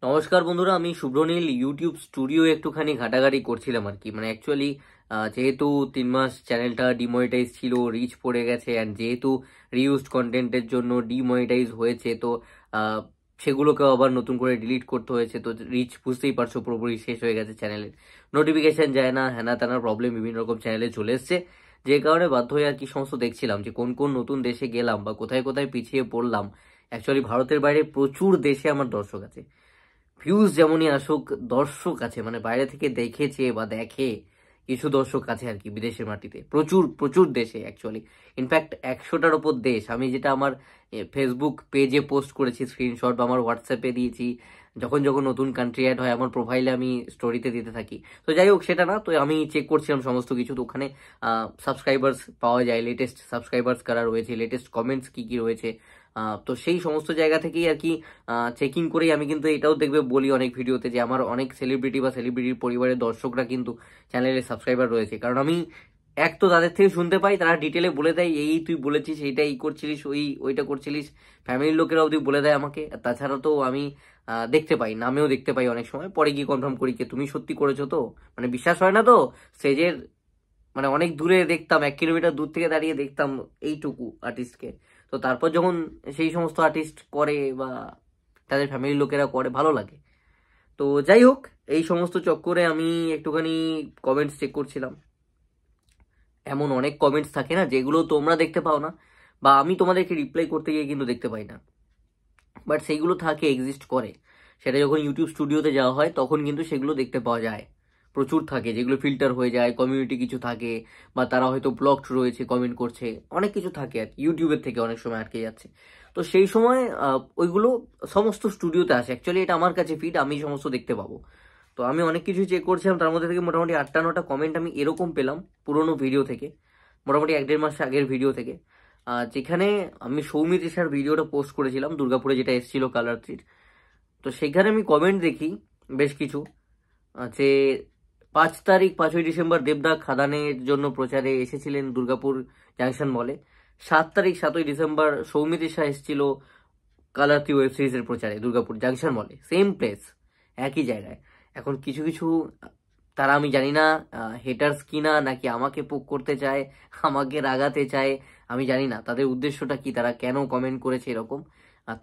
নমস্কার বন্ধুরা, আমি শুভ্রনীল ইউটিউব স্টুডিও একটুখানি ঘাটাঘাটি করছিলাম আর কি। মানে অ্যাকচুয়ালি যেহেতু 3 মাস চ্যানেলটা ডিমনিটাইজ ছিল, রিচ পড়ে গেছে, অ্যান্ড যেহেতু রিউজড কন্টেন্টের জন্য ডিমনিটাইজ হয়েছে, তো আহ, সেগুলোকেও আবার নতুন করে ডিলিট করতে হয়েছে। তো রিচ বুঝতেই পারছো, পুরোপুরি শেষ হয়ে গেছে চ্যানেলের। নোটিফিকেশন যায় না, হ্যানা ত্যানা প্রবলেম বিভিন্ন রকম চ্যানেলে চলে এসছে, যে কারণে বাধ্য হয়ে আর কি সমস্ত দেখছিলাম যে কোন কোন নতুন দেশে গেলাম বা কোথায় কোথায় পিছিয়ে পড়লাম। অ্যাকচুয়ালি ভারতের বাইরে প্রচুর দেশে আমার দর্শক আছে, ভিউজ যেমনই আসুক দর্শক আছে, মানে বাইরে থেকে দেখেছে বা দেখে কিছু দর্শক আছে আর কি। বিদেশের মাটিতে প্রচুর প্রচুর দেশে, অ্যাকচুয়ালি ইনফ্যাক্ট 100টার ওপর দেশ। আমি যেটা আমার ফেসবুক পেজে পোস্ট করেছি স্ক্রিনশট, বা আমার হোয়াটসঅ্যাপে দিয়েছি, যখন যখন নতুন কান্ট্রি অ্যাড হয় আমার প্রোফাইলে আমি স্টোরিতে দিতে থাকি। তো যাই হোক, সেটা না, তো আমি চেক করছিলাম সমস্ত কিছু। তো ওখানে সাবস্ক্রাইবার্স পাওয়া যায়, লেটেস্ট সাবস্ক্রাইবার্স কারা রয়েছে, লেটেস্ট কমেন্টস কি কি রয়েছে। তো সেই সমস্ত জায়গা থেকেই আর কি চেকিং করেই আমি কিন্তু এটাও দেখবে বলি অনেক ভিডিওতে যে আমার অনেক সেলিব্রিটি বা সেলিব্রিটির পরিবারের দর্শকরা কিন্তু চ্যানেলের সাবস্ক্রাইবার রয়েছে। কারণ আমি এক তো তাদের থেকে শুনতে পাই, তারা ডিটেলে বলে দেয় এই তুই বলেছিস, এইটা এই করছিলিস, ওইটা করছিলিস। ফ্যামিলির লোকেরা অবধি বলে দেয় আমাকে। আর তাছাড়া তো আমি দেখতে পাই, নামেও দেখতে পাই অনেক সময়, পরে গিয়ে কনফার্ম করি যে তুমি সত্যি করেছো তো। মানে বিশ্বাস হয় না তো স্টেজের, মানে অনেক দূরে দেখতাম, 1 কিলোমিটার দূর থেকে দাঁড়িয়ে দেখতাম এইটুকু আর্টিস্টকে। তো তারপর যখন সেই সমস্ত আর্টিস্ট করে বা তাদের ফ্যামিলির লোকেরা করে, ভালো লাগে। তো যাই হোক, এই সমস্ত চক্করে আমি একটুখানি কমেন্টস চেক করছিলাম। এমন অনেক কমেন্টস থাকে না যেগুলো তোমরা দেখতে পাও না, বা আমি তোমাদেরকে রিপ্লাই করতে গিয়ে কিন্তু দেখতে পাই না, বাট সেইগুলো থাকে, এক্সিস্ট করে। সেটা যখন ইউটিউব স্টুডিওতে যাওয়া হয় তখন কিন্তু সেগুলো দেখতে পাওয়া যায়। প্রচুর থাকে যেগুলো ফিল্টার হয়ে যায়, কমিউনিটি কিছু থাকে, বা তারা হয়তো ব্লকড রয়েছে, কমেন্ট করছে, অনেক কিছু থাকে আর কি, ইউটিউবের থেকে অনেক সময় আটকে যাচ্ছে। তো সেই সময় ওইগুলো সমস্ত স্টুডিওতে আসে। অ্যাকচুয়ালি এটা আমার কাছে ফিড, আমি সমস্ত দেখতে পাবো। তো আমি অনেক কিছু চেক করছিলাম, তার মধ্যে থেকে মোটামুটি 8টা 9টা কমেন্ট আমি এরকম পেলাম পুরোনো ভিডিও থেকে, মোটামুটি 1-1.5 মাস আগের ভিডিও থেকে। যেখানে আমি সৌমিত্রিষার ভিডিওটা পোস্ট করেছিলাম দুর্গাপুরে, যেটা এসেছিল কালার থ্রির। তো সেখানে আমি কমেন্ট দেখি বেশ কিছু, যে 5 তারিখ 5ই ডিসেম্বর দেবদা খাদানের জন্য প্রচারে এসেছিলেন দুর্গাপুর জাংশন মলে। 7 তারিখ 7ই ডিসেম্বর সৌমিত্রিষা এসেছিল কালার থ্রি ওয়েব সিরিজের প্রচারে দুর্গাপুর জাংশন মলে, সেম প্লেস, একই জায়গায়। এখন কিছু কিছু তারা, আমি জানি না হেটার্স কিনা নাকি আমাকে পোক করতে চায়, আমাকে রাগাতে চায়, আমি জানি না তাদের উদ্দেশ্যটা কি, তারা কেন কমেন্ট করেছে এরকম,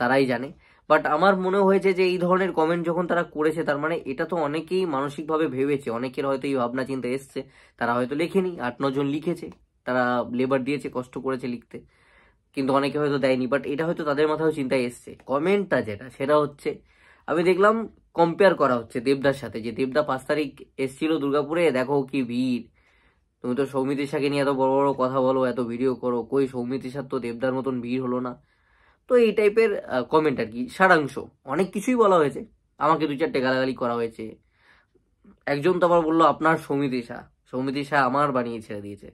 তারাই জানে। বাট আমার মনে হয়েছে যে এই ধরনের কমেন্ট যখন তারা করেছে, তার মানে এটা তো অনেকেই মানসিকভাবে ভেবেছে, অনেকের হয়তো এই ভাবনা চিন্তা এসছে, তারা হয়তো লেখেনি, 8-9 জন লিখেছে, তারা লেবার দিয়েছে, কষ্ট করেছে লিখতে, কিন্তু অনেকে হয়তো দেয়নি। বাট এটা হয়তো তাদের মাথায় চিন্তায় এসছে। কমেন্টটা যেটা, সেটা হচ্ছে, আমি দেখলাম কম্পেয়ার করা হচ্ছে দেবদার সাথে, যে দেবদা 5 তারিখ এসেছিল দুর্গাপুরে, দেখো কি ভিড়, তুমি তো সৌমিত্রিষাকে নিয়ে এত বড় বড় কথা বলো, এত ভিডিও করো, কই সৌমিত্রিষার তো দেবদার মতন ভিড় হলো না। তো এই টাইপের কমেন্ট আর কি, সারাংশ। অনেক কিছুই বলা হয়েছে, আমাকে 2-4টে গালাগালি করা হয়েছে। একজন তো আবার বললো আপনার সৌমিত্রিষা, সৌমিত্রিষা আমার বানিয়ে ছেড়ে দিয়েছে।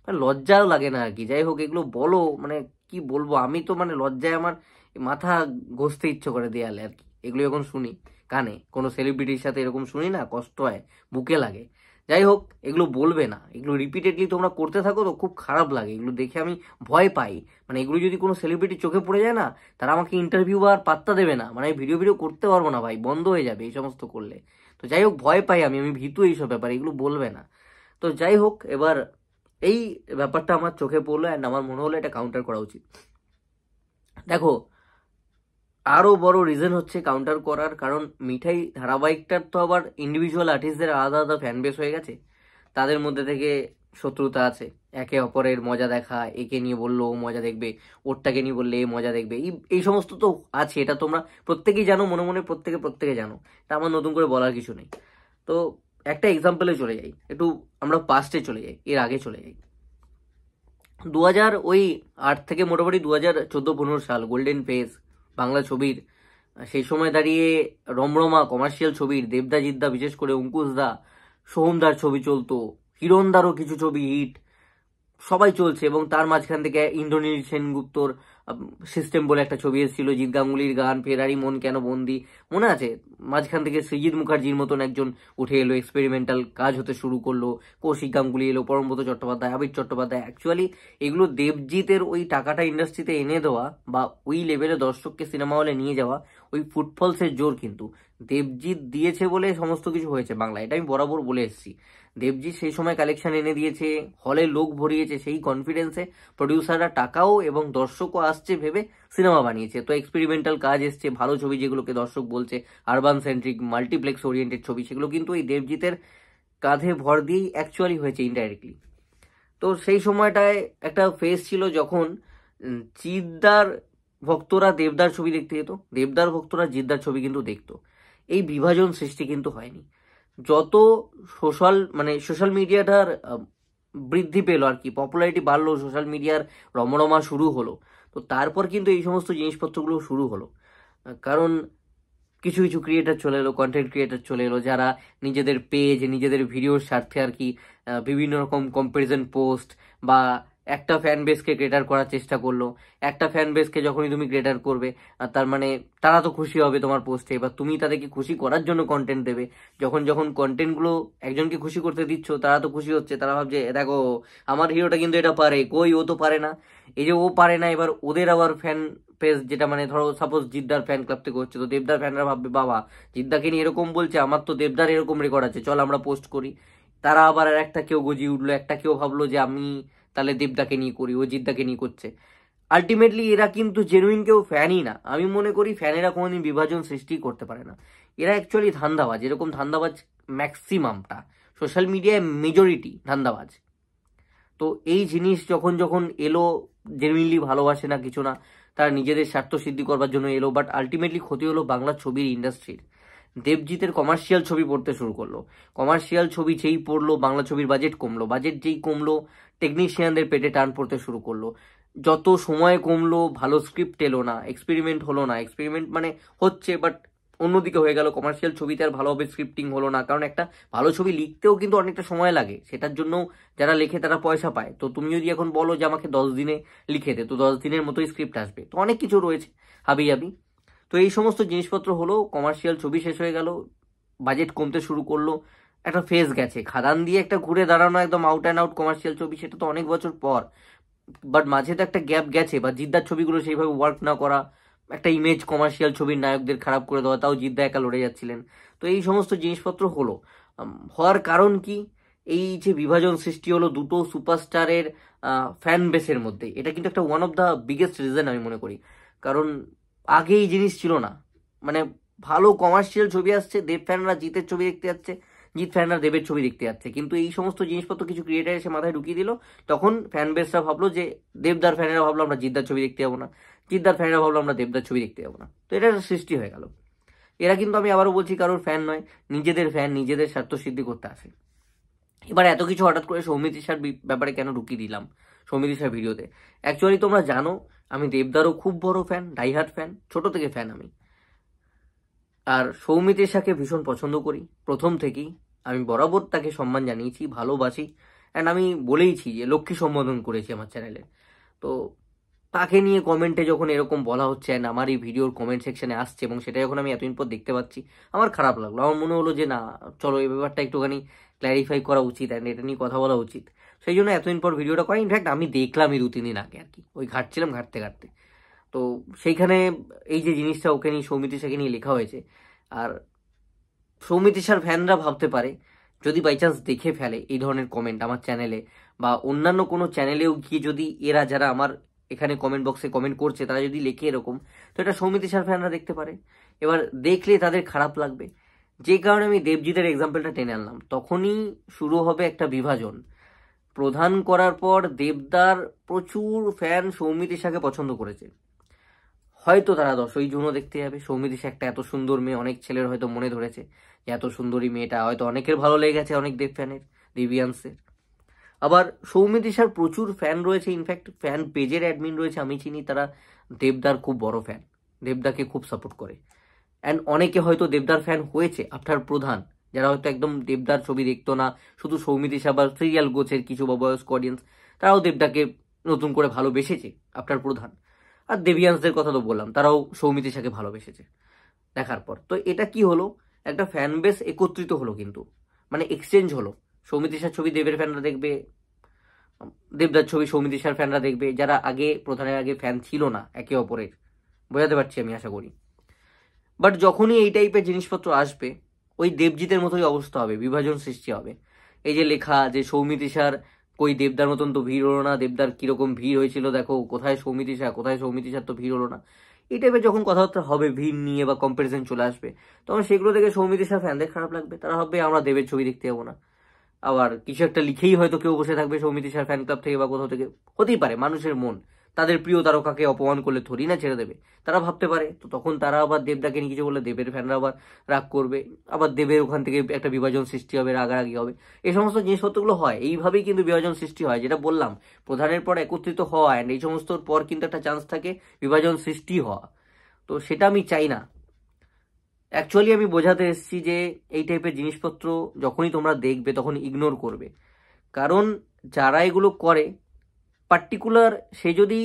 মানে লজ্জাও লাগে না আর কি। যাই হোক, এগুলো বলো, মানে কি বলবো, আমি তো মানে লজ্জায় আমার মাথা ঘষতে ইচ্ছে করে দেয়ালে আর কি। এগুলো যখন শুনি কানে, কোনো সেলিব্রিটির সাথে এরকম শুনি না, কষ্ট হয়, বুকে লাগে। যাই হোক, এগুলো বলবে না, এগুলো রিপিটেডলি তোমরা করতে থাকো তো খুব খারাপ লাগে, এগুলো দেখে আমি ভয় পাই। মানে এগুলো যদি কোনো সেলিব্রিটির চোখে পড়ে যায় না, তারা আমাকে ইন্টারভিউ আর পাত্তা দেবে না, মানে ভিডিও ভিডিও করতে পারবো না ভাই, বন্ধ হয়ে যাবে এই সমস্ত করলে। তো যাই হোক, ভয় পাই আমি, ভীতু এইসব ব্যাপারে, এগুলো বলবে না। তো যাই হোক, এবার এই ব্যাপারটা আমার চোখে পড়লো, অ্যান্ড আমার মনে হলো এটা কাউন্টার করা উচিত। দেখো, আরো বড় রিজন হচ্ছে কাউন্টার করার কারণ, মিঠাই ধারাবাহিকটার তো আবার ইন্ডিভিজুয়াল আর্টিস্টদের আলাদা আলাদা ফ্যান বেস হয়ে গেছে, তাদের মধ্যে থেকে শত্রুতা আছে, একে অপরের মজা দেখা, একে নিয়ে বললো ও মজা দেখবে, ওরটাকে নিয়ে বললে এ মজা দেখবে, এই এই সমস্ত তো আছে, এটা তোমরা প্রত্যেকেই জানো, মনে মনে প্রত্যেকে প্রত্যেকে জানো, এটা আমার নতুন করে বলার কিছু নেই। তো একটা এক্সাম্পলে চলে যাই, একটু আমরা পাস্টে চলে যাই, এর আগে চলে যাই। 2008 থেকে মোটামুটি 2014-15 সাল গোল্ডেন ফেজ বাংলা ছবির। সেই সময় দাঁড়িয়ে রমরমা কমার্শিয়াল ছবির দেবদা বিশেষ করে অঙ্কুশ দা, সোহমদার ছবি চলতো, হিরণদারও কিছু ছবি হিট, সবাই চলছে। এবং তার মাঝখান থেকে ইন্দ্রনীল সেনগুপ্তর সিস্টেম বলে একটা ছবি এসেছিল, জিৎ গাঙ্গুলির গান, ফেরারি মন কেন বন্দি, মনে আছে? মাঝখান থেকে সৃজিত মুখার্জির মতন একজন উঠে এলো, এক্সপেরিমেন্টাল কাজ হতে শুরু করলো, কৌশিক গাঙ্গুলি এলো, পরমব্রত চট্টোপাধ্যায়, আবির চট্টোপাধ্যায়। অ্যাকচুয়ালি এগুলো দেবজিতের ওই টাকাটা ইন্ডাস্ট্রিতে এনে দেওয়া, বা ওই লেভেলে দর্শককে সিনেমা হলে নিয়ে যাওয়া, ওই ফুটফলসের জোর কিন্তু দেবজিৎ দিয়েছে বলে সমস্ত কিছু হয়েছে বাংলা, এটা আমি বরাবর বলে এসেছি। দেবজিৎ সেই সময় কালেকশন এনে দিয়েছে, হলে লোক ভরিয়েছে, সেই কনফিডেন্সে প্রডিউসাররা টাকাও এবং দর্শকও আসছে ভেবে সিনেমা বানিয়েছে। তো এক্সপেরিমেন্টাল কাজ এসছে, ভালো ছবি যেগুলোকে দর্শক বলছে আরবান সেন্ট্রিক মাল্টিপ্লেক্স ওরিয়েন্টেড ছবি, সেগুলো কিন্তু এই দেবজিতের কাঁধে ভর দিয়েই অ্যাকচুয়ালি হয়েছে ইনডাইরেক্টলি। তো সেই সময়টায় একটা ফেজ ছিল যখন জিদ্দার ভক্তরা দেবদার ছবি দেখতে যেত, দেবদার ভক্তরা জিদ্দার ছবি কিন্তু দেখতো। এই বিভাজন সৃষ্টি কিন্তু হয়নি। যত সোশ্যাল মিডিয়াটার বৃদ্ধি পেলো আর কি, পপুলারিটি বাড়লো, সোশ্যাল মিডিয়ার রমরমা শুরু হলো, তো তারপর কিন্তু এই সমস্ত জিনিসপত্রগুলো শুরু হলো। কারণ কিছু কিছু ক্রিয়েটার চলে এলো, কন্টেন্ট ক্রিয়েটার চলে এলো, যারা নিজেদের পেজ, নিজেদের ভিডিওর স্বার্থে আর কি বিভিন্ন রকম কম্প্যারিজন পোস্ট বা একটা ফ্যান বেসকে ক্রিয়েটার করার চেষ্টা করলো। একটা ফ্যান বেসকে যখনই তুমি ক্রিয়েটার করবে, তার মানে তারা তো খুশি হবে তোমার পোস্টে, বা তুমি তাদেরকে খুশি করার জন্য কন্টেন্ট দেবে। যখন যখন কন্টেন্টগুলো একজনকে খুশি করতে দিচ্ছ, তারা তো খুশি হচ্ছে, তারা ভাবছে দেখো আমার হিরোটা কিন্তু এটা পারে, কই ও তো পারে না। এই যে ও পারে না, এবার ওদের আবার ফ্যান পেজ, যেটা মানে ধরো সাপোজ জিদ্দার ফ্যান ক্লাব থেকে হচ্ছে, তো দেবদার ফ্যানরা ভাববে বাবা জিদ্দাকে নিয়ে এরকম বলছে, আমার তো দেবদার এরকম রেকর্ড আছে, চল আমরা পোস্ট করি। তারা আবার আর একটা কেউ গজিয়ে উঠলো, একটা কেউ ভাবলো যে আমি তাহলে দেবদাকে নিয়ে করি, ও জিদ্দাকে নিয়ে করছে। আলটিমেটলি এরা কিন্তু জেনুইন কেউ ফ্যানই না। আমি মনে করি ফ্যানেরা কোনোদিন বিভাজন সৃষ্টি করতে পারে না। এরা অ্যাকচুয়ালি ধান্দাবাজ, এরকম ধান্দাবাজ ম্যাক্সিমামটা সোশ্যাল মিডিয়ায় মেজরিটি ধান্দাবাজ। তো এই জিনিস যখন যখন এলো, জেনুইনলি ভালোবাসে না কিছু না, তারা নিজেদের স্বার্থ সিদ্ধি করবার জন্য এলো, বাট আলটিমেটলি ক্ষতি হলো বাংলা ছবির ইন্ডাস্ট্রির। দেবজিতের কমার্শিয়াল ছবি পড়তে শুরু করলো, কমার্শিয়াল ছবি যেই পড়লো বাংলা ছবির বাজেট কমলো, বাজেট যেই কমলো টেকনিশিয়ানদের পেটে টান পড়তে শুরু করলো। যত সময় কমলো ভালো স্ক্রিপ্ট এলো না, এক্সপেরিমেন্ট হলো না, এক্সপেরিমেন্ট মানে হচ্ছে বাট অন্যদিকে হয়ে গেল, কমার্শিয়াল ছবিতে আর ভালোভাবে স্ক্রিপ্টিং হলো না। কারণ একটা ভালো ছবি লিখতেও কিন্তু অনেকটা সময় লাগে, সেটার জন্য যারা লেখে তারা পয়সা পায়। তো তুমি যদি এখন বলো যে আমাকে 10 দিনে লিখে দে, তো 10 দিনের মতোই স্ক্রিপ্ট আসবে, তো অনেক কিছু রয়েছে হাবিজাবি। তো এই সমস্ত জিনিসপত্র হলো, কমার্শিয়াল ছবি শেষ হয়ে গেল, বাজেট কমতে শুরু করলো, একটা ফেজ গেছে। খাদান দিয়ে একটা ঘুরে দাঁড়ানো একদম আউট অ্যান্ড আউট কমার্শিয়াল ছবি, সেটা তো অনেক বছর পর, বাট মাঝে তো একটা গ্যাপ গেছে। বা জিদ্দার ছবিগুলো সেইভাবে ওয়ার্ক না করা, একটা ইমেজ কমার্শিয়াল ছবির নায়কদের খারাপ করে দেওয়া, তাও জিদ্দা একা লড়ে যাচ্ছিলেন। তো এই সমস্ত জিনিসপত্র হলো, হওয়ার কারণ কি, এই যে বিভাজন সৃষ্টি হলো দুটো সুপারস্টারের ফ্যান বেসের মধ্যে, এটা কিন্তু একটা one of the biggest reason আমি মনে করি। কারণ আগে এই জিনিস ছিল না, মানে ভালো কমার্শিয়াল ছবি আসছে, দেব ফ্যানরা জিতের ছবি দেখতে যাচ্ছে, জিৎ ফ্যানরা দেবের ছবি দেখতে যাচ্ছে, কিন্তু এই সমস্ত জিনিসপত্র কিছু ক্রিয়েটার এসে মাথায় ঢুকিয়ে দিল। তখন ফ্যান বেসরা ভাবলো যে, দেবদার ফ্যানেরা ভাবলো আমরা জিদ্দার ছবি দেখতে যাবো না, জিদ্দার ফ্যানেরা ভাবলো আমরা দেবদার ছবি দেখতে যাবো না। তো এটা একটা সৃষ্টি হয়ে গেল। এরা কিন্তু, আমি আবারও বলছি, কারোর ফ্যান নয়, নিজেদের ফ্যান, নিজেদের স্বার্থ সিদ্ধি করতে আসে। এবার এত কিছু হঠাৎ করে সৌমিত ঈশার ব্যাপারে কেন ঢুকিয়ে দিলাম সৌমিত ঈশার ভিডিওতে? অ্যাকচুয়ালি তোমরা জানো আমি দেবদারও খুব বড় ফ্যান, ডাইহার্ট ফ্যান, ছোট থেকে ফ্যান আমি। আর সৌমিত ঈশাকে ভীষণ পছন্দ করি প্রথম থেকেই, আমি বরাবর তাকে সম্মান জানিয়েছি, ভালোবাসি, অ্যান্ড আমি বলেইছি যে লক্ষ্মী সম্বোধন করেছি আমার চ্যানেলে। তো তাকে নিয়ে কমেন্টে যখন এরকম বলা হচ্ছে, অ্যান্ড আমার এই ভিডিওর কমেন্ট সেকশনে আসছে, এবং সেটা যখন আমি এতদিন পর দেখতে পাচ্ছি, আমার খারাপ লাগলো। আমার মনে হলো যে না, চলো এই ব্যাপারটা একটুখানি ক্ল্যারিফাই করা উচিত, অ্যান্ড এটা নিয়ে কথা বলা উচিত। সেই জন্য এতদিন পর ভিডিওটা করা। ইনফ্যাক্ট আমি দেখলামই 2-3 দিন আগে আর কি, ওই ঘাটছিলাম, ঘাটতে ঘাটতে। তো সেইখানে এই যে জিনিসটা ওকে নিয়ে, সৌমিত ঈশাকে নিয়ে লেখা হয়েছে। আর সৌমিত ঈশার ফ্যানরা ভাবতে পারে, যদি বাই চান্স দেখে ফেলে এই ধরনের কমেন্ট আমার চ্যানেলে বা অন্যান্য কোনো চ্যানেলেও গিয়ে, যদি এরা যারা আমার এখানে কমেন্ট বক্সে কমেন্ট করছে তারা যদি লেখে এরকম, তো এটা সৌমিত ঈশার ফ্যানরা দেখতে পারে। এবার দেখলে তাদের খারাপ লাগবে, যে কারণে আমি দেবজিতের এক্সাম্পলটা টেনে আনলাম। তখনই শুরু হবে একটা বিভাজন। প্রধান করার পর দেবদার প্রচুর ফ্যান সৌমিত ঈশাকে পছন্দ করেছে, হয়তো তারা 10ই জুনও দেখতে যাবে। সৌমিত ঈশা একটা এত সুন্দর মেয়ে, অনেক ছেলের হয়তো মনে ধরেছে যে এত সুন্দরী মেয়েটা, হয়তো অনেকের ভালো লেগে গেছে, অনেক দেব ফ্যানের, দেবিয়ান্সের। আবার সৌমিত ঈশার প্রচুর ফ্যান রয়েছে, ইনফ্যাক্ট ফ্যান পেজের অ্যাডমিন রয়েছে আমি চিনি, তারা দেবদার খুব বড় ফ্যান, দেবদাকে খুব সাপোর্ট করে। অ্যান্ড অনেকে হয়তো দেবদার ফ্যান হয়েছে আফটার প্রধান, যারা হয়তো একদম দেবদার ছবি দেখতো না, শুধু সৌমিত ঈশা বা সিরিয়াল গোছের কিছু বা বয়স্ক অডিয়েন্স, তারাও দেবদাকে নতুন করে ভালোবেসেছে আফটার প্রধান। আর দেবিয়ান্সদের কথা তো বললাম, তারাও সৌমিত ঈশাকে ভালোবেসেছে দেখার পর। তো এটা কি হলো, একটা ফ্যান বেস একত্রিত হলো, কিন্তু মানে এক্সচেঞ্জ হলো। সৌমিত ঈশার ছবি দেবের ফ্যানরা দেখবে, দেবদার ছবি সৌমিত ঈশার ফ্যানরা দেখবে, যারা আগে প্রধানের আগে ফ্যান ছিল না একে অপরের। বোঝাতে পারছি আমি, আশা করি। বাট যখনই এই টাইপের জিনিসপত্র আসবে, ওই দেবজিতের মতোই অবস্থা হবে, বিভাজন সৃষ্টি হবে। এই যে লেখা যে সৌমিত্রিষার কই দেবদার মতন তো ভিড় হলো না, দেবদার কিরকম ভিড় হয়েছিল দেখো, কোথায় সৌমিত্রিষা, কোথায় সৌমিত্রিষার তো ভিড় হলো না, এই টাইপের যখন কথাবার্তা হবে ভিড় নিয়ে বা কম্পারিজন চলে আসবে, তখন সেগুলো দেখে সৌমিত্রিষার ফ্যানদের খারাপ লাগবে। তারা ভাববে আমরা দেবের ছবি দেখতে যাবো না। আবার কিছু একটা লিখেই হয়তো কেউ বসে থাকবে সৌমিত্রিষার ফ্যান ক্লাব থেকে বা কোথাও থেকে, হতেই পারে, মানুষের মন, তাদের প্রিয় তারকাকে অপমান করলে থরি না ছেড়ে দেবে, তারা ভাবতে পারে। তো তখন তারা আবার দেবদাকে নিয়ে কিছু বললে দেবের ফ্যানরা আবার রাগ করবে, আবার দেবের ওখান থেকে একটা বিভাজন সৃষ্টি হবে, রাগারাগি হবে। এই সমস্ত জিনিসপত্রগুলো হয়, এইভাবেই কিন্তু বিভাজন সৃষ্টি হয়, যেটা বললাম প্রধানের পর একত্রিত হওয়া, অ্যান্ড এই সমস্তর পর কিন্তু একটা চান্স থাকে বিভাজন সৃষ্টি হওয়া। তো সেটা আমি চাই না। অ্যাকচুয়ালি আমি বোঝাতে এসেছি যে এই টাইপের জিনিসপত্র যখনই তোমরা দেখবে তখন ইগনোর করবে, কারণ যারা এগুলো করে পার্টিকুলার, সে যদি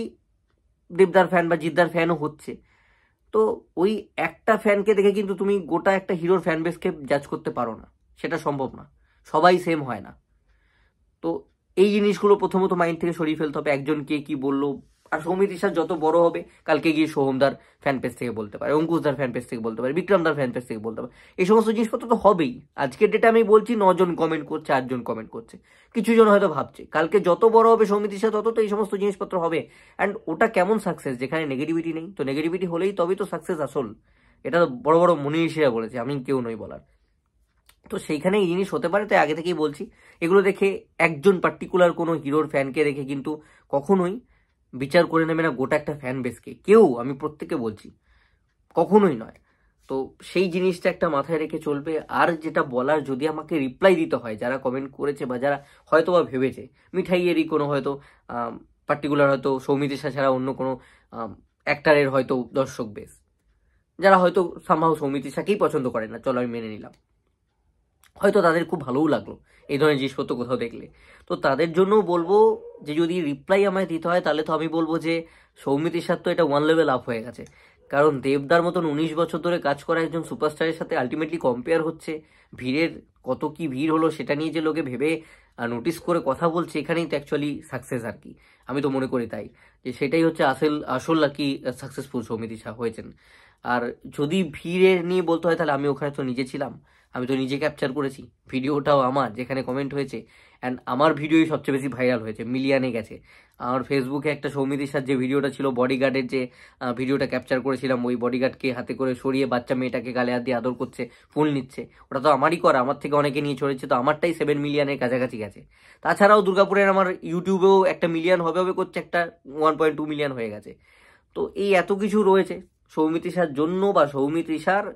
দেবদার ফ্যান বা জিদ্দার ফ্যানও হচ্ছে, তো ওই একটা ফ্যানকে দেখে কিন্তু তুমি গোটা একটা হিরোর ফ্যান বেসকে জাজ করতে পারো না, সেটা সম্ভব না, সবাই সেম হয় না। তো এই জিনিসগুলো প্রথমত মাইন্ড থেকে সরিয়ে ফেলতে হবে, একজন কে কি বললো। আর সৌমিত্রিষার যত বড় হবে, কালকে গিয়ে সোহমদার ফ্যান পেজ থেকে বলতে পারে, অঙ্কুশদার ফ্যান পেজ থেকে বলতে পারে, বিক্রমদার ফ্যান পেজ থেকে বলতে পারে, এই সমস্ত জিনিসপত্র তো হবেই। আজকের ডেটে আমি বলছি 9 জন কমেন্ট করছে, 8 জন কমেন্ট করছে, কিছু জন হয়তো ভাবছে কালকে যত বড় হবে সৌমিত্রিষা তত তো এই সমস্ত জিনিসপত্র হবে। অ্যান্ড ওটা কেমন সাকসেস, যেখানে নেগেটিভিটি নেই? তো নেগেটিভিটি হলেই তবেই তো সাকসেস আসল। এটা বড় বড় মনীষীরা বলেছে, আমি কেউ নই বলার। তো সেইখানে এই জিনিস হতে পারে, তাই আগে থেকেই বলছি এগুলো দেখে একজন পার্টিকুলার কোনো হিরোর ফ্যানকে দেখে কিন্তু কখনোই বিচার করে নেবে না গোটা একটা ফ্যান বেসকে কেউ, আমি প্রত্যেককে বলছি, কখনোই নয়। তো সেই জিনিসটা একটা মাথায় রেখে চলবে। আর যেটা বলার, যদি আমাকে রিপ্লাই দিতে হয় যারা কমেন্ট করেছে বা যারা হয়তো বা ভেবেছে মিঠাইয়েরই কোনো হয়তো পার্টিকুলার হয়তো সৌমিত্রিষা ছাড়া অন্য কোনো অ্যাক্টারের হয়তো দর্শক বেস, যারা হয়তো সামহাও সৌমিত্রিষাকেই পছন্দ করে না, চলো আমি মেনে নিলাম, হয়তো তাদের খুব ভালোও লাগলো এই ধরনের জিনিসপত্র কোথাও দেখলে, তো তাদের জন্য বলবো যে যদি রিপ্লাই আমায় দিতে হয় তাহলে তো আমি বলবো যে সৌমিত্রিষার তো এটা 1 লেভেল আপ হয়ে গেছে। কারণ দেবদার মতন 19 বছর ধরে কাজ করা একজন সুপারস্টারের সাথে আলটিমেটলি কম্পেয়ার হচ্ছে, ভিড়ের কত কি ভিড় হলো সেটা নিয়ে যে লোকে ভেবে নোটিস করে কথা বলছে, এখানেই তো অ্যাকচুয়ালি সাকসেস আর কি। আমি তো মনে করি তাই, যে সেটাই হচ্ছে আসল আসল আর কি সাকসেসফুল সৌমিত্রিষা হয়েছেন। আর যদি ভিড়ের নিয়ে বলতে হয় তাহলে আমি ওখানে তো নিজে ছিলাম, আমি তো নিজে ক্যাপচার করেছি, ভিডিওটাও আমার, যেখানে কমেন্ট হয়েছে, অ্যান্ড আমার ভিডিওই সবচেয়ে বেশি ভাইরাল হয়েছে, মিলিয়নে গেছে। আমার ফেসবুকে একটা সৌমিত্রিষার যে ভিডিওটা ছিল, বডিগার্ডের যে ভিডিওটা ক্যাপচার করেছিলাম, ওই বডিগার্ডকে হাতে করে সরিয়ে বাচ্চা মেয়েটাকে গালে হাত দিয়ে আদর করছে, ফুল নিচ্ছে, ওটা তো আমারই করা, আমার থেকে অনেকে নিয়ে ছড়েছে, তো আমারটাই 7 মিলিয়নের কাছাকাছি গেছে। তাছাড়াও দুর্গাপুরের আমার ইউটিউবেও 1 মিলিয়ন হবে হবে করছে, একটা 1.2 মিলিয়ন হয়ে গেছে। তো এই এত কিছু রয়েছে সৌমিত্রিষার জন্য, বা সৌমিত্রিষার,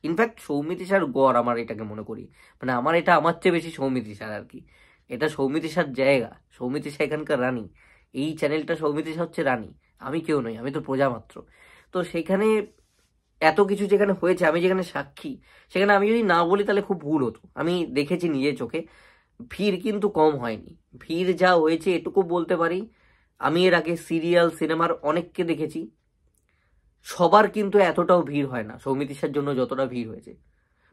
ইনফ্যাক্ট সৌমিত্রিষার গড় আমার এটাকে মনে করি, মানে আমার এটা আমার চেয়ে বেশি সৌমিত্রিষার আর কি। এটা সৌমিত্রিষার জায়গা, সৌমিত্রিষা এখানকার রানী, এই চ্যানেলটা সৌমিত্রিষা হচ্ছে রানী, আমি কেউ নই, আমি তো প্রজা মাত্র। তো সেখানে এত কিছু যেখানে হয়েছে, আমি যেখানে সাক্ষী, সেখানে আমি যদি না বলি তাহলে খুব ভুল হতো। আমি দেখেছি নিজের চোখে, ভিড় কিন্তু কম হয়নি, ভিড় যা হয়েছে এটুকু বলতে পারি। আমি এর আগে সিরিয়াল সিনেমার অনেককে দেখেছি, সবার কিন্তু এতটাও ভিড় হয় না সৌমিত্রিষার জন্য যতটা ভিড় হয়েছে।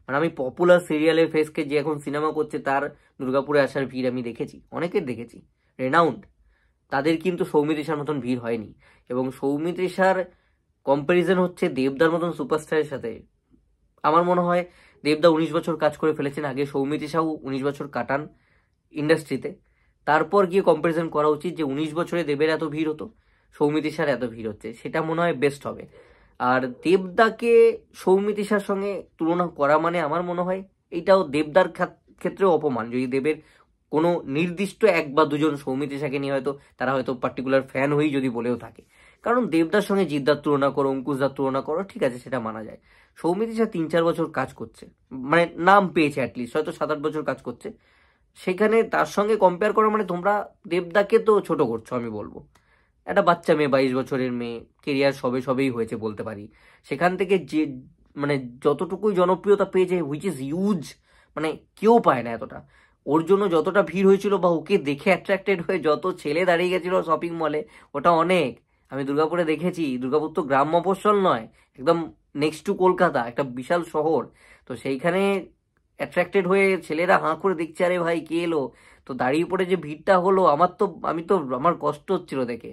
মানে আমি পপুলার সিরিয়ালের ফেসকে যে এখন সিনেমা করছে তার দুর্গাপুরে আসার ভিড় আমি দেখেছি, অনেকের দেখেছি, রেনাউন্ড, তাদের কিন্তু সৌমিত্রিষার মতন ভিড় হয়নি। এবং সৌমিত্রিষার কম্প্যারিজন হচ্ছে দেবদার মতন সুপারস্টারের সাথে। আমার মনে হয় দেবদা 19 বছর কাজ করে ফেলেছেন, আগে সৌমিত্রিষাও 19 বছর কাটান ইন্ডাস্ট্রিতে, তারপর গিয়ে কম্প্যারিজন করা উচিত যে 19 বছরে দেবের এত ভিড় হতো, সৌমিত্রিষার এত ভিড় হচ্ছে, সেটা মনে হয় বেস্ট হবে। আর দেবদাকে সৌমিত্রিষার সঙ্গে তুলনা করা মানে আমার মনে হয় এইটাও দেবদার ক্ষেত্রেও অপমান, যদি দেবের কোনো নির্দিষ্ট 1 বা 2 জন সৌমিত্রিষাকে নিয়ে হয়তো তারা হয়তো পার্টিকুলার ফ্যান হয়েই যদি বলেও থাকে। কারণ দেবদার সঙ্গে জিদ্দার তুলনা করো, অঙ্কুশদার তুলনা করো, ঠিক আছে সেটা মানা যায়। সৌমিত্রিষা 3-4 বছর কাজ করছে, মানে নাম পেয়েছে, অ্যাটলিস্ট হয়তো 7-8 বছর কাজ করছে, সেখানে তার সঙ্গে কম্পেয়ার করা মানে তোমরা দেবদাকে তো ছোট করছো। আমি বলবো একটা বাচ্চা মেয়ে, 22 বছরের মেয়ে, কেরিয়ার সবেই হয়েছে বলতে পারি, সেখান থেকে যে মানে যতটুকুই জনপ্রিয়তা পেয়েছে, হুইচ ইজ হিউজ, মানে কেউ পায় না এতটা। ওর জন্য যতটা ভিড় হয়েছিল বা ওকে দেখে অ্যাট্রাক্টেড হয়ে যত ছেলে দাঁড়িয়ে গেছিল শপিং মলে, ওটা অনেক। আমি দুর্গাপুরে দেখেছি, দুর্গাপুর তো গ্রাম মফস্বল নয়, একদম নেক্সট টু কলকাতা, একটা বিশাল শহর। তো সেইখানে অ্যাট্রাক্টেড হয়ে ছেলেরা হাঁ করে দেখছে, আরে ভাই কে এলো। তো দাঁড়িয়ে পড়ে যে ভিড়টা হলো, আমার কষ্ট হচ্ছিল দেখে,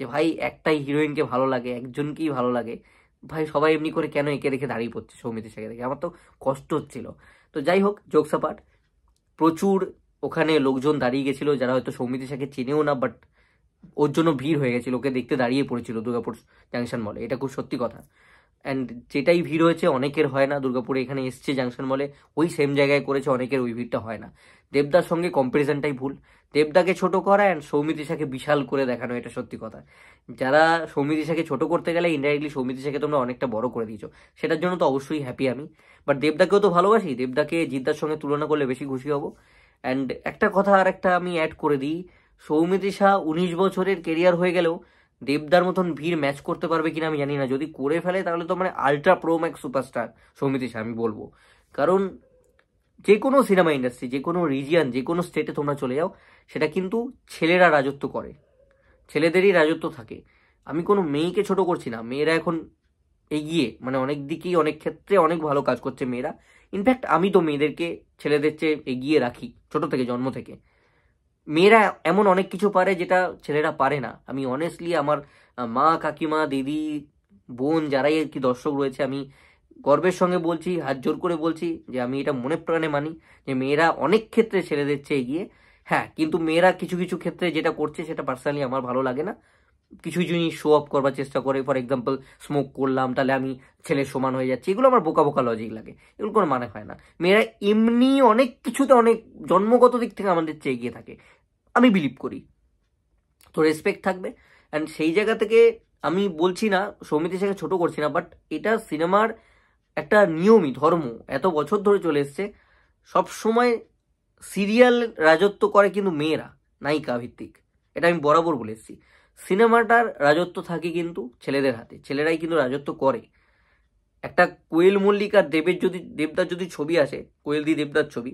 যে ভাই একটাই হিরোইনকে ভালো লাগে, একজনকেই ভালো লাগে, ভাই সবাই এমনি করে কেন একে রেখে দাঁড়িয়ে পড়ছে সৌমিত্রিষাকে দেখে, আমার তো কষ্ট হচ্ছিল। তো যাই হোক, জোকস অ্যাপার্ট, প্রচুর ওখানে লোকজন দাঁড়িয়ে গেছিল যারা হয়তো সৌমিত্রিষাকে চেনেও না, বাট ওর জন্য ভিড় হয়ে গেছিল, ওকে দেখতে দাঁড়িয়ে পড়েছিল দুর্গাপুর জাংশন মলে, এটা খুব সত্যি কথা। অ্যান্ড যেটাই ভিড় হয়েছে অনেকের হয় না, দুর্গাপুরে এখানে এসছে জাংশন মলে, ওই সেম জায়গায় করেছে, অনেকের ওই ভিড়টা হয় না। দেবদার সঙ্গে কম্পারিজনটাই ভুল, দেবদাকে ছোট করা অ্যান্ড সৌমিত্রিষাকে বিশাল করে দেখানো, এটা সত্যি কথা। যারা সৌমিত্রিষাকে ছোট করতে গেলে ইনডাইরেক্টলি সৌমিত্রিষাকে তোমরা অনেকটা বড় করে দিয়েছো, সেটার জন্য তো অবশ্যই হ্যাপি আমি। বাট দেবদাকেও তো ভালোবাসি, দেবদাকে জিদ্দার সঙ্গে তুলনা করলে বেশি খুশি হব। অ্যান্ড একটা কথা আর একটা আমি অ্যাড করে দিই, সৌমিত্রিষা 19 বছরের কেরিয়ার হয়ে গেলেও দেবদার মতন ভিড় ম্যাচ করতে পারবে কিনা আমি জানি না, যদি করে ফেলে তাহলে তো মানে ultra pro max superstar Soumitrisha আমি বলবো। কারণ যে কোনো সিনেমা ইন্ডাস্ট্রি, যে কোনো রিজিয়ন, যে কোনো স্টেটে তোমরা চলে যাও, সেটা কিন্তু ছেলেরা রাজত্ব করে, ছেলেদেরই রাজত্ব থাকে। আমি কোনো মেয়েকে ছোট করছি না, মেয়েরা এখন এগিয়ে, মানে অনেক দিকেই অনেক ক্ষেত্রে অনেক ভালো কাজ করছে মেয়েরা। ইনফ্যাক্ট আমি তো মেয়েদেরকে ছেলেদের চেয়ে এগিয়ে রাখি, ছোট থেকে, জন্ম থেকে। মেয়েরা এমন অনেক কিছু পারে যেটা ছেলেরা পারে না। আমি অনেস্টলি আমার মা, কাকিমা, দিদি, বোন, যারাই আর কি দর্শক রয়েছে, আমি গর্বের সঙ্গে বলছি, হাত জোর করে বলছি যে আমি এটা মনে প্রাণে মানি যে মেয়েরা অনেক ক্ষেত্রে ছেলেদের চেয়ে এগিয়ে। হ্যাঁ, কিন্তু মেয়েরা কিছু কিছু ক্ষেত্রে যেটা করছে সেটা পার্সোনালি আমার ভালো লাগে না। কিছু জিনিস শো অফ করবার চেষ্টা করে, ফর এক্সাম্পল স্মোক করলাম তাহলে আমি ছেলের সমান হয়ে যাচ্ছি, এগুলো আমার বোকা বোকা লজিক লাগে, এগুলো কোনো মানে হয় না। মেয়েরা এমনি অনেক কিছুতে, অনেক জন্মগত দিক থেকে আমাদের চেয়ে এগিয়ে থাকে, আমি বিলিভ করি। তো রেসপেক্ট থাকবে। অ্যান্ড সেই জায়গা থেকে আমি বলছি না, সৌমিত্রিষাকে ছোট করছি না, বাট এটা সিনেমার একটা নিয়মই, ধর্ম, এত বছর ধরে চলে এসছে। সব সময় সিরিয়াল রাজত্ব করে কিন্তু মেয়েরা, নায়িকা ভিত্তিক, এটা আমি বরাবর বলে এসেছি। সিনেমাটার রাজত্ব থাকে কিন্তু ছেলেদের হাতে, ছেলেরাই কিন্তু রাজত্ব করে। একটা কোয়েল মল্লিক আর দেবদার যদি ছবি আসে, কোয়েল দি দেবদার ছবি,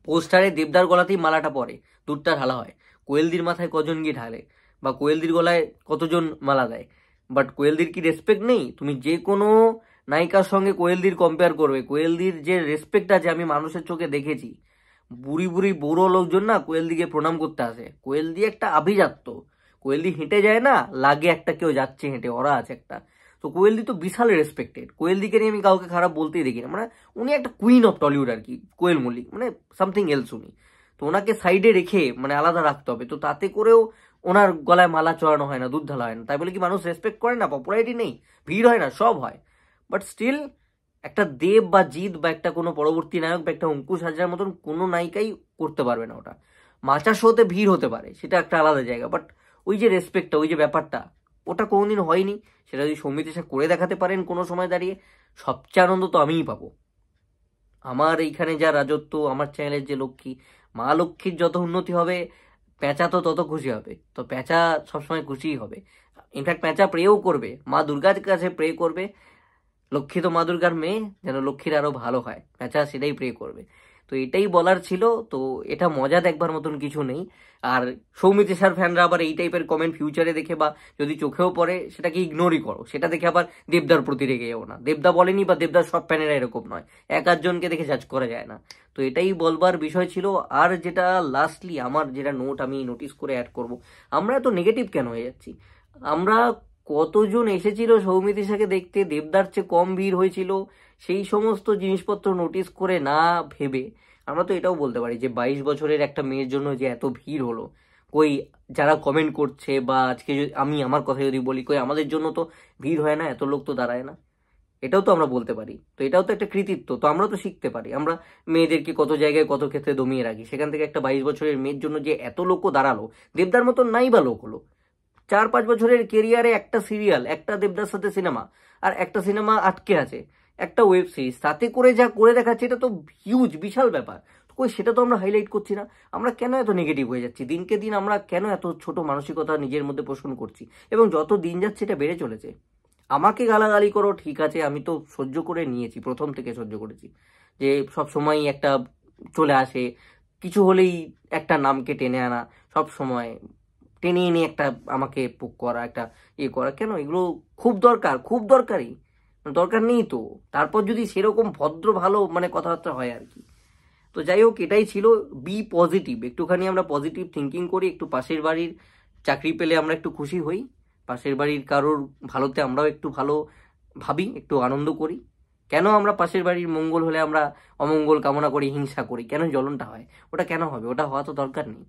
পোস্টারে দেবদার গলাতেই মালাটা পরে, দুধটা ঢালা হয়, কোয়েলদির মাথায় কজন গিয়ে ঢালে, বা কোয়েলদির গলায় কতজন মালা দেয়। বাট কোয়েলদির কি রেসপেক্ট নেই? তুমি যে কোনো নায়িকার সঙ্গে কোয়েলদির কম্পেয়ার করবে, কোয়েলদির যে রেসপেক্ট আছে আমি মানুষের চোখে দেখেছি, বুড়ি বুড়ি বুড়ো লোকজন না কোয়েলদিকে প্রণাম করতে আসে। কোয়েলদি একটা আভিজাত্য, কোয়েলদি হেঁটে যায় না, লাগে একটা কেউ যাচ্ছে হেঁটে, ওরা আছে একটা। তো কোয়েলদি তো বিশাল রেসপেক্টেড, কোয়েলদিকে নিয়ে আমি কাউকে খারাপ বলতেই দেখি না। মানে উনি একটা কুইন অফ টলিউড আর কি, কোয়েল মল্লিক মানে সামথিং এলস উনি। তো ওনাকে সাইডে রেখে মানে আলাদা রাখতে হবে, তো তাতে করেও ওনার গলায় মালা চড়ানো হয় না, দুধ ঢালা হয় না, তাই বলে কি মানুষ রেসপেক্ট করে না? পপুলারিটি নেই, ভিড় হয় না, সব হয়। বাট স্টিল একটা দেব বা জিৎ বা একটা কোনো পরবর্তী নায়ক বা একটা অঙ্কুশ হাজরার মতন কোনো নায়িকাই করতে পারবে না ওটা। মাচা শোতে ভিড় হতে পারে, সেটা একটা আলাদা জায়গা, বাট ওই যে রেসপেক্টটা, ওই যে ব্যাপারটা, ওটা কোনোদিন হয়নি। সেটা যদি সৌমিত্রিষা করে দেখাতে পারেন কোনো সময় দাঁড়িয়ে, সবচেয়ে আনন্দ তো আমিই পাবো। আমার এইখানে যা রাজত্ব, আমার চ্যানেলের যে লক্ষ্মী, মা লক্ষ্মীর যত উন্নতি হবে, প্যাঁচা তো তত খুশি হবে। তো প্যাঁচা সবসময় খুশিই হবে, ইনফ্যাক্ট প্যাঁচা প্রেও করবে, মা দুর্গার কাছে প্রে করবে, লক্ষ্মী তো মা দুর্গার মেয়ে, যেন লক্ষ্মীর আরো ভালো হয়, প্যাঁচা সেটাই প্রে করবে। তো এটাই বলার ছিল। তো এটা মজা দেখবার মতন কিছু নেই। আর সৌমিত্রিষার ফ্যানরা আবার এই টাইপের কমেন্ট ফিউচারে দেখে বা যদি চোখেও পড়ে সেটাকে ইগনোরই করো, সেটা দেখে আবার দেবদার প্রতি রেগে যাও না। দেবদা বলেনি বা দেবদার সব ফ্যানেরা এরকম নয়, এক আধজনকে দেখে জাজ করা যায় না। তো এটাই বলবার বিষয় ছিল। আর যেটা লাস্টলি আমার যেটা নোট আমি নোটিস করে অ্যাড করব, আমরা তো নেগেটিভ কেন হয়ে যাচ্ছি? আমরা কতজন এসেছিল সৌমিত্রিষাকে দেখতে, দেবদার চেয়ে কম ভিড় হয়েছিল, সেই সমস্ত জিনিসপত্র নোটিস করে না ভেবে আমরা তো এটাও বলতে পারি যে 22 বছরের একটা মেয়ের জন্য যে এত ভিড় হলো, কই যারা কমেন্ট করছে, বা আজকে আমি আমার কথা যদি বলি, কই আমাদের জন্য তো ভিড় হয় না, এত লোক তো দাঁড়ায় না, এটাও তো আমরা বলতে পারি। তো এটাও তো একটা কৃতিত্ব, তো আমরা তো শিখতে পারি। আমরা মেয়েদেরকে কত জায়গায় কত ক্ষেত্রে দমিয়ে রাখি, সেখান থেকে একটা 22 বছরের মেয়ের জন্য যে এত লোকও দাঁড়ালো, দেবদার মতো নাই বা লোক হলো, 4-5 বছরের কেরিয়ারে একটা সিরিয়াল, একটা দেবদার সাথে সিনেমা, আর একটা সিনেমা আটকে আছে, একটা ওয়েব সিরিজ, তাতে করে যা করে দেখাচ্ছে এটা তো হিউজ, বিশাল ব্যাপার। কই সেটা তো আমরা হাইলাইট করছি না। আমরা কেন এত নেগেটিভ হয়ে যাচ্ছি দিনকে দিন? আমরা কেন এত ছোট মানসিকতা নিজের মধ্যে পোষণ করছি? এবং যত দিন যাচ্ছে এটা বেড়ে চলেছে। আমাকে গালাগালি করো ঠিক আছে, আমি তো সহ্য করে নিয়েছি, প্রথম থেকে সহ্য করেছি, যে সব সময় একটা চলে আসে, কিছু হলেই একটা নামকে টেনে আনা, সব সময় টেনে এনে একটা আমাকে পোক করা, একটা ইয়ে করা, কেন? এগুলো খুব দরকার, খুব দরকারি, দরকার নেই তো। তারপর যদি সেরকম ভদ্র ভালো মানে কথাবার্তা হয় আর কি। তো যাই হোক, এটাই ছিল। বি পজিটিভ, একটুখানি আমরা পজিটিভ থিঙ্কিং করি, একটু পাশের বাড়ির চাকরি পেলে আমরা একটু খুশি হই, পাশের বাড়ির কারোর ভালোতে আমরাও একটু ভালো ভাবি, একটু আনন্দ করি। কেন আমরা পাশের বাড়ির মঙ্গল হলে আমরা অমঙ্গল কামনা করি, হিংসা করি? কেন জ্বলনটা হয়? ওটা কেন হবে? ওটা হওয়া তো দরকার নেই।